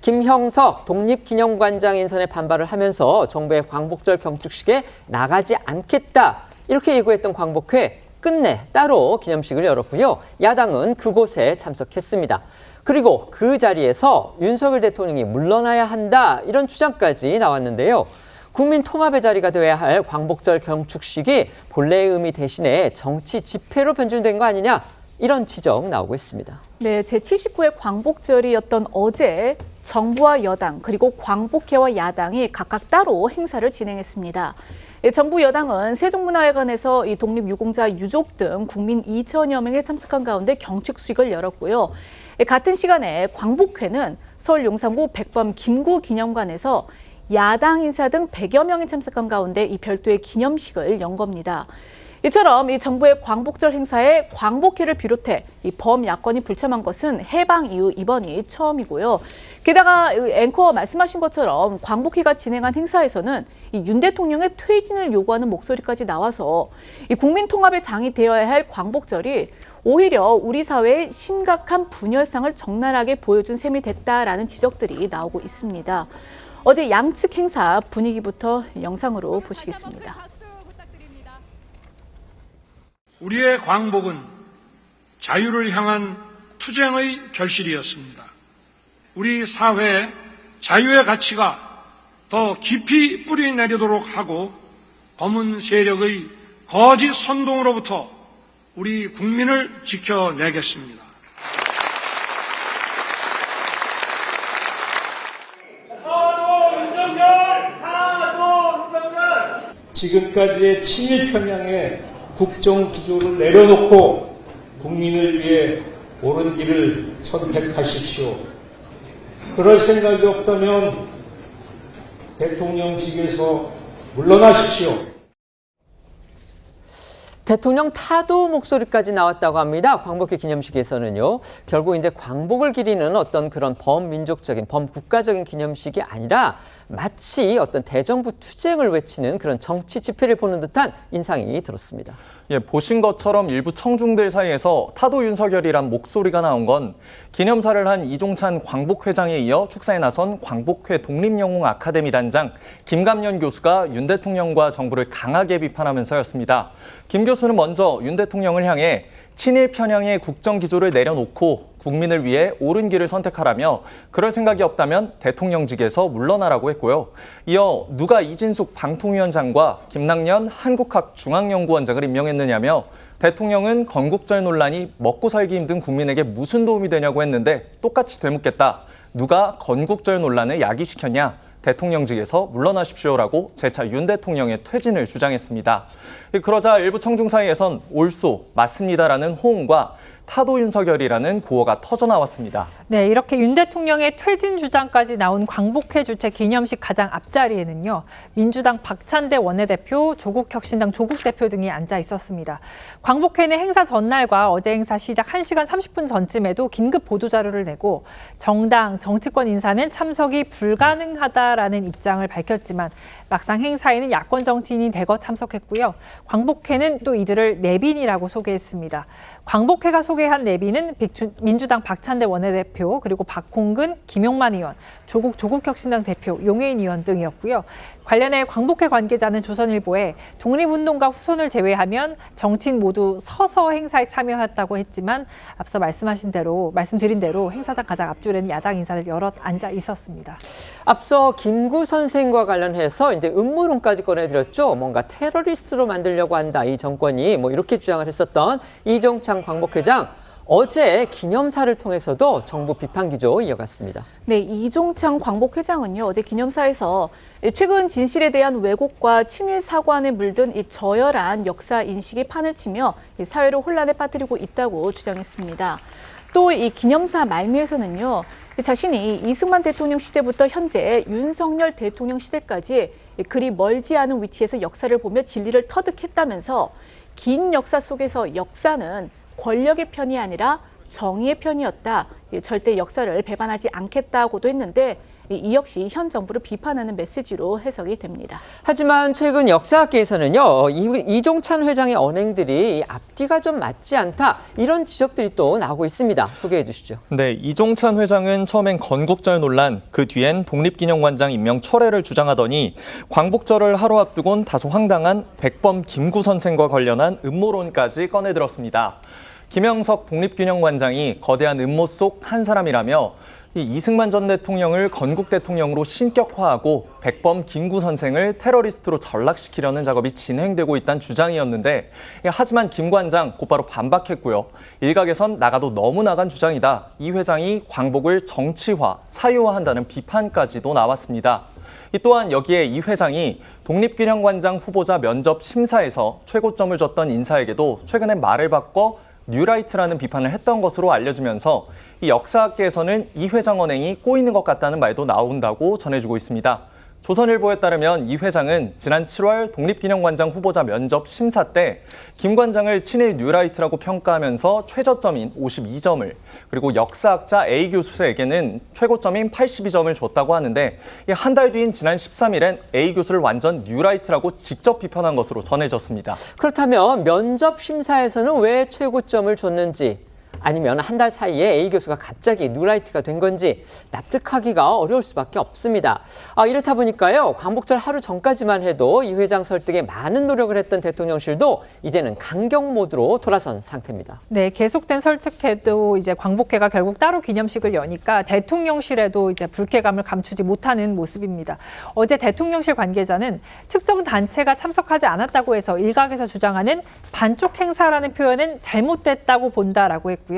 김형석 독립기념관장 인선에 반발을 하면서 정부의 광복절 경축식에 나가지 않겠다 이렇게 예고했던 광복회 끝내 따로 기념식을 열었고요. 야당은 그곳에 참석했습니다. 그리고 그 자리에서 윤석열 대통령이 물러나야 한다 이런 주장까지 나왔는데요. 국민 통합의 자리가 되어야 할 광복절 경축식이 본래의 의미 대신에 정치 집회로 변질된 거 아니냐 이런 지적 나오고 있습니다. 네, 제79회 광복절이었던 어제 정부와 여당 그리고 광복회와 야당이 각각 따로 행사를 진행했습니다. 정부 여당은 세종문화회관에서 이 독립유공자 유족 등 국민 2천여 명이 참석한 가운데 경축식을 열었고요. 같은 시간에 광복회는 서울 용산구 백범 김구 기념관에서 야당 인사 등 100여 명이 참석한 가운데 이 별도의 기념식을 연 겁니다. 이처럼 이 정부의 광복절 행사에 광복회를 비롯해 이 범야권이 불참한 것은 해방 이후 이번이 처음이고요. 게다가 앵커 말씀하신 것처럼 광복회가 진행한 행사에서는 이 윤 대통령의 퇴진을 요구하는 목소리까지 나와서 이 국민 통합의 장이 되어야 할 광복절이 오히려 우리 사회의 심각한 분열상을 적나라하게 보여준 셈이 됐다라는 지적들이 나오고 있습니다. 어제 양측 행사 분위기부터 영상으로 보시겠습니다. 우리의 광복은 자유를 향한 투쟁의 결실이었습니다. 우리 사회에 자유의 가치가 더 깊이 뿌리 내리도록 하고 검은 세력의 거짓 선동으로부터 우리 국민을 지켜내겠습니다. 지금까지의 친일 편향의 국정 기조를 내려놓고 국민을 위해 옳은 길을 선택하십시오. 그럴 생각이 없다면 대통령직에서 물러나십시오. 대통령 타도 목소리까지 나왔다고 합니다. 광복회 기념식에서는요. 결국 이제 광복을 기리는 어떤 그런 범민족적인, 범국가적인 기념식이 아니라 마치 어떤 대정부 투쟁을 외치는 그런 정치 집회를 보는 듯한 인상이 들었습니다. 예, 보신 것처럼 일부 청중들 사이에서 타도 윤석열이란 목소리가 나온 건 기념사를 한 이종찬 광복회장에 이어 축사에 나선 광복회 독립영웅 아카데미 단장 김감년 교수가 윤 대통령과 정부를 강하게 비판하면서였습니다. 김 교수는 먼저 윤 대통령을 향해 친일 편향의 국정 기조를 내려놓고 국민을 위해 옳은 길을 선택하라며 그럴 생각이 없다면 대통령직에서 물러나라고 했고요. 이어 누가 이진숙 방통위원장과 김낙년 한국학중앙연구원장을 임명했느냐며 대통령은 건국절 논란이 먹고 살기 힘든 국민에게 무슨 도움이 되냐고 했는데 똑같이 되묻겠다. 누가 건국절 논란을 야기시켰냐? 대통령직에서 물러나십시오라고 재차 윤 대통령의 퇴진을 주장했습니다. 그러자 일부 청중 사이에선 옳소, 맞습니다라는 호응과 타도 윤석열이라는 구호가 터져나왔습니다. 네, 이렇게 윤 대통령의 퇴진 주장까지 나온 광복회 주최 기념식 가장 앞자리에는요. 민주당 박찬대 원내대표, 조국혁신당 조국 대표 등이 앉아 있었습니다. 광복회는 행사 전날과 어제 행사 시작 1시간 30분 전쯤에도 긴급 보도자료를 내고 정당, 정치권 인사는 참석이 불가능하다라는 입장을 밝혔지만 막상 행사에는 야권 정치인이 대거 참석했고요. 광복회는 또 이들을 내빈이라고 소개했습니다. 광복회가 소개한 내빈은 민주당 박찬대 원내대표, 그리고 박홍근, 김용만 의원, 조국혁신당 대표, 용해인 의원 등이었고요. 관련해 광복회 관계자는 조선일보에 독립운동가 후손을 제외하면 정치인 모두 서서 행사에 참여했다고 했지만 앞서 말씀드린 대로 행사장 가장 앞줄에는 야당 인사들 여럿 앉아 있었습니다. 앞서 김구 선생과 관련해서 이제 음모론까지 꺼내드렸죠. 뭔가 테러리스트로 만들려고 한다. 이 정권이 뭐 이렇게 주장을 했었던 이종찬 광복회장. 어제 기념사를 통해서도 정부 비판 기조 이어갔습니다. 네, 이종찬 광복회장은요, 어제 기념사에서 최근 진실에 대한 왜곡과 친일 사관에 물든 이 저열한 역사 인식이 판을 치며 사회를 혼란에 빠뜨리고 있다고 주장했습니다. 또 이 기념사 말미에서는요, 자신이 이승만 대통령 시대부터 현재 윤석열 대통령 시대까지 그리 멀지 않은 위치에서 역사를 보며 진리를 터득했다면서 긴 역사 속에서 역사는 권력의 편이 아니라 정의의 편이었다. 절대 역사를 배반하지 않겠다고도 했는데 이 역시 현 정부를 비판하는 메시지로 해석이 됩니다. 하지만 최근 역사학계에서는요, 이종찬 회장의 언행들이 앞뒤가 좀 맞지 않다, 이런 지적들이 또 나오고 있습니다. 소개해 주시죠. 네, 이종찬 회장은 처음엔 건국절 논란, 그 뒤엔 독립기념관장 임명 철회를 주장하더니 광복절을 하루 앞두곤 다소 황당한 백범 김구 선생과 관련한 음모론까지 꺼내들었습니다. 김영석 독립기념관장이 거대한 음모 속 한 사람이라며 이승만 전 대통령을 건국 대통령으로 신격화하고 백범 김구 선생을 테러리스트로 전락시키려는 작업이 진행되고 있다는 주장이었는데, 하지만 김 관장 곧바로 반박했고요. 일각에선 나가도 너무 나간 주장이다. 이 회장이 광복을 정치화, 사유화한다는 비판까지도 나왔습니다. 또한 여기에 이 회장이 독립기념관장 후보자 면접 심사에서 최고점을 줬던 인사에게도 최근에 말을 바꿔 뉴라이트라는 비판을 했던 것으로 알려지면서 이 역사학계에서는 이 회장 언행이 꼬이는 것 같다는 말도 나온다고 전해지고 있습니다. 조선일보에 따르면 이 회장은 지난 7월 독립기념관장 후보자 면접 심사 때 김 관장을 친일 뉴라이트라고 평가하면서 최저점인 52점을, 그리고 역사학자 A 교수에게는 최고점인 82점을 줬다고 하는데, 한 달 뒤인 지난 13일엔 A 교수를 완전 뉴라이트라고 직접 비판한 것으로 전해졌습니다. 그렇다면 면접 심사에서는 왜 최고점을 줬는지, 아니면 한 달 사이에 A 교수가 갑자기 뉴라이트가 된 건지 납득하기가 어려울 수밖에 없습니다. 이렇다 보니까요, 광복절 하루 전까지만 해도 이 회장 설득에 많은 노력을 했던 대통령실도 이제는 강경 모드로 돌아선 상태입니다. 네, 계속된 설득해도 이제 광복회가 결국 따로 기념식을 여니까 대통령실에도 이제 불쾌감을 감추지 못하는 모습입니다. 어제 대통령실 관계자는 특정 단체가 참석하지 않았다고 해서 일각에서 주장하는 반쪽 행사라는 표현은 잘못됐다고 본다라고 했고요.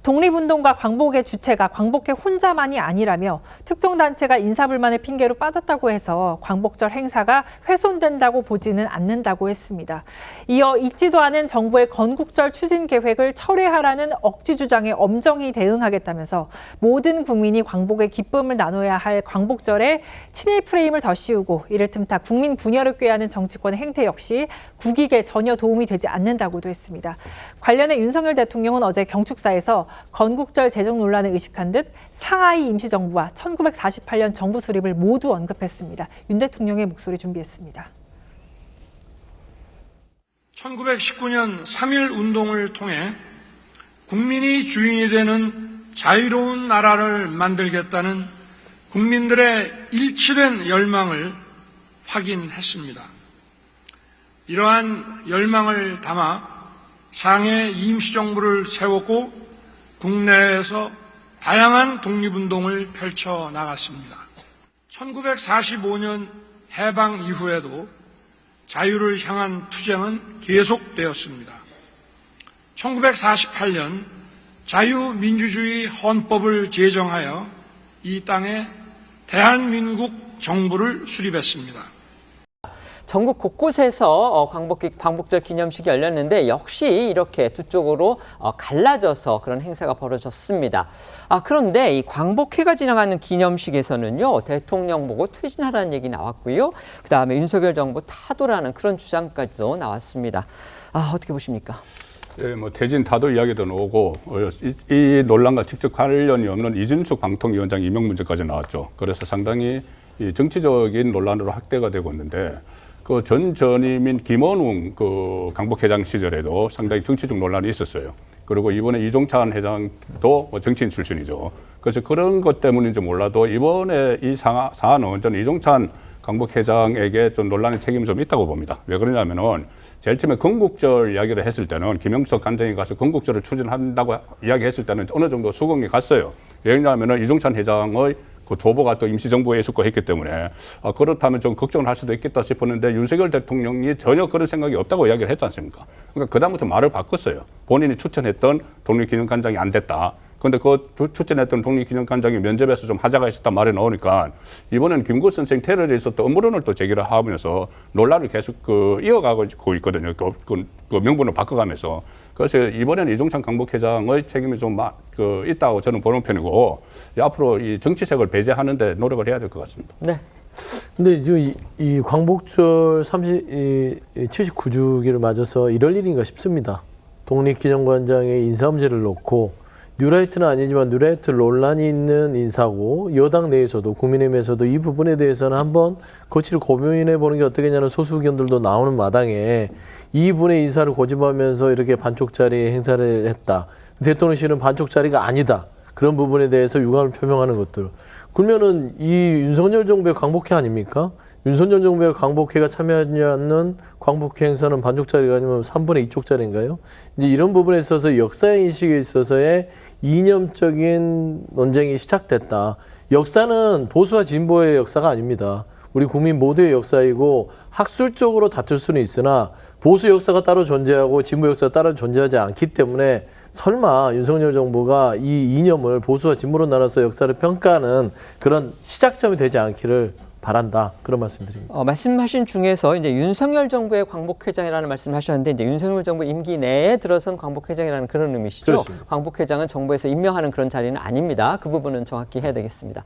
독립운동과 광복의 주체가 광복회 혼자만이 아니라며 특정 단체가 인사불만의 핑계로 빠졌다고 해서 광복절 행사가 훼손된다고 보지는 않는다고 했습니다. 이어 있지도 않은 정부의 건국절 추진 계획을 철회하라는 억지 주장에 엄정히 대응하겠다면서 모든 국민이 광복의 기쁨을 나눠야 할 광복절에 친일 프레임을 더 씌우고 이를 틈타 국민 분열을 꾀하는 정치권의 행태 역시 국익에 전혀 도움이 되지 않는다고도 했습니다. 관련해 윤석열 대통령은 어제 경축사에서 건국절 제정 논란을 의식한 듯 상하이 임시정부와 1948년 정부 수립을 모두 언급했습니다. 윤 대통령의 목소리 준비했습니다. 1919년 3.1 운동을 통해 국민이 주인이 되는 자유로운 나라를 만들겠다는 국민들의 일치된 열망을 확인했습니다. 이러한 열망을 담아 상해 임시정부를 세웠고 국내에서 다양한 독립운동을 펼쳐나갔습니다. 1945년 해방 이후에도 자유를 향한 투쟁은 계속되었습니다. 1948년 자유민주주의 헌법을 제정하여 이 땅에 대한민국 정부를 수립했습니다. 전국 곳곳에서 광복절 기념식이 열렸는데 역시 이렇게 두 쪽으로 갈라져서 그런 행사가 벌어졌습니다. 그런데 이 광복회가 진행하는 기념식에서는요, 대통령 보고 퇴진하라는 얘기 나왔고요. 그다음에 윤석열 정부 타도라는 그런 주장까지도 나왔습니다. 어떻게 보십니까? 예, 퇴진 타도 이야기도 나오고 이 논란과 직접 관련이 없는 이준석 방통위원장 임명 문제까지 나왔죠. 그래서 상당히 이 정치적인 논란으로 확대가 되고 있는데, 그 전 전임인 김원웅 그 강복회장 시절에도 상당히 정치적 논란이 있었어요. 그리고 이번에 이종찬 회장도 정치인 출신이죠. 그래서 그런 것 때문인지 몰라도 이번에 이 사안은 저는 이종찬 강복회장에게 좀 논란의 책임이 좀 있다고 봅니다. 왜 그러냐면은 제일 처음에 건국절 이야기를 했을 때는 김영석 관장이 가서 건국절을 추진한다고 이야기했을 때는 어느 정도 수긍이 갔어요. 왜냐하면은 이종찬 회장의 그 조보가 또 임시정부에 있었고 했기 때문에 그렇다면 좀 걱정을 할 수도 있겠다 싶었는데 윤석열 대통령이 전혀 그런 생각이 없다고 이야기를 했지 않습니까? 그러니까 그다음부터 말을 바꿨어요. 본인이 추천했던 독립기념관장이 안 됐다. 그런데 그 추천했던 독립기념관장이 면접에서 좀 하자가 있었단 말이 나오니까 이번에는 김구 선생 테러에 있었던 음모론을 또 제기를 하면서 논란을 계속 이어가고 있거든요. 그 명분을 바꿔가면서. 그래서 이번에는 이종찬 강복회장의 책임이 좀 있다고 저는 보는 편이고, 앞으로 이 정치색을 배제하는 데 노력을 해야 될 것 같습니다. 네. 근데 이 광복절 79주기를 맞아서 이럴 일인가 싶습니다. 독립기념관장의 인사 문제를 놓고 뉴라이트는 아니지만 뉴라이트 논란이 있는 인사고 여당 내에서도 국민의힘에서도 이 부분에 대해서는 한번 거치를 고민해 보는 게 어떻겠냐는 소수 의견들도 나오는 마당에 이분의 인사를 고집하면서 이렇게 반쪽짜리 행사를 했다. 대통령실은 반쪽짜리가 아니다. 그런 부분에 대해서 유감을 표명하는 것들. 그러면은 이 윤석열 정부의 광복회 아닙니까? 윤석열 정부의 광복회가 참여하지 않는 광복회 행사는 반쪽짜리가 아니면 3분의 2쪽짜리인가요? 이제 이런 부분에 있어서 역사의 인식에 있어서의 이념적인 논쟁이 시작됐다. 역사는 보수와 진보의 역사가 아닙니다. 우리 국민 모두의 역사이고 학술적으로 다툴 수는 있으나 보수 역사가 따로 존재하고 진보 역사가 따로 존재하지 않기 때문에 설마 윤석열 정부가 이 이념을 보수와 진보로 나눠서 역사를 평가하는 그런 시작점이 되지 않기를 바란다. 그런 말씀드립니다. 말씀하신 중에서 이제 윤석열 정부의 광복회장이라는 말씀을 하셨는데 이제 윤석열 정부 임기 내에 들어선 광복회장이라는 그런 의미시죠? 그렇습니다. 광복회장은 정부에서 임명하는 그런 자리는 아닙니다. 그 부분은 정확히 해야 되겠습니다.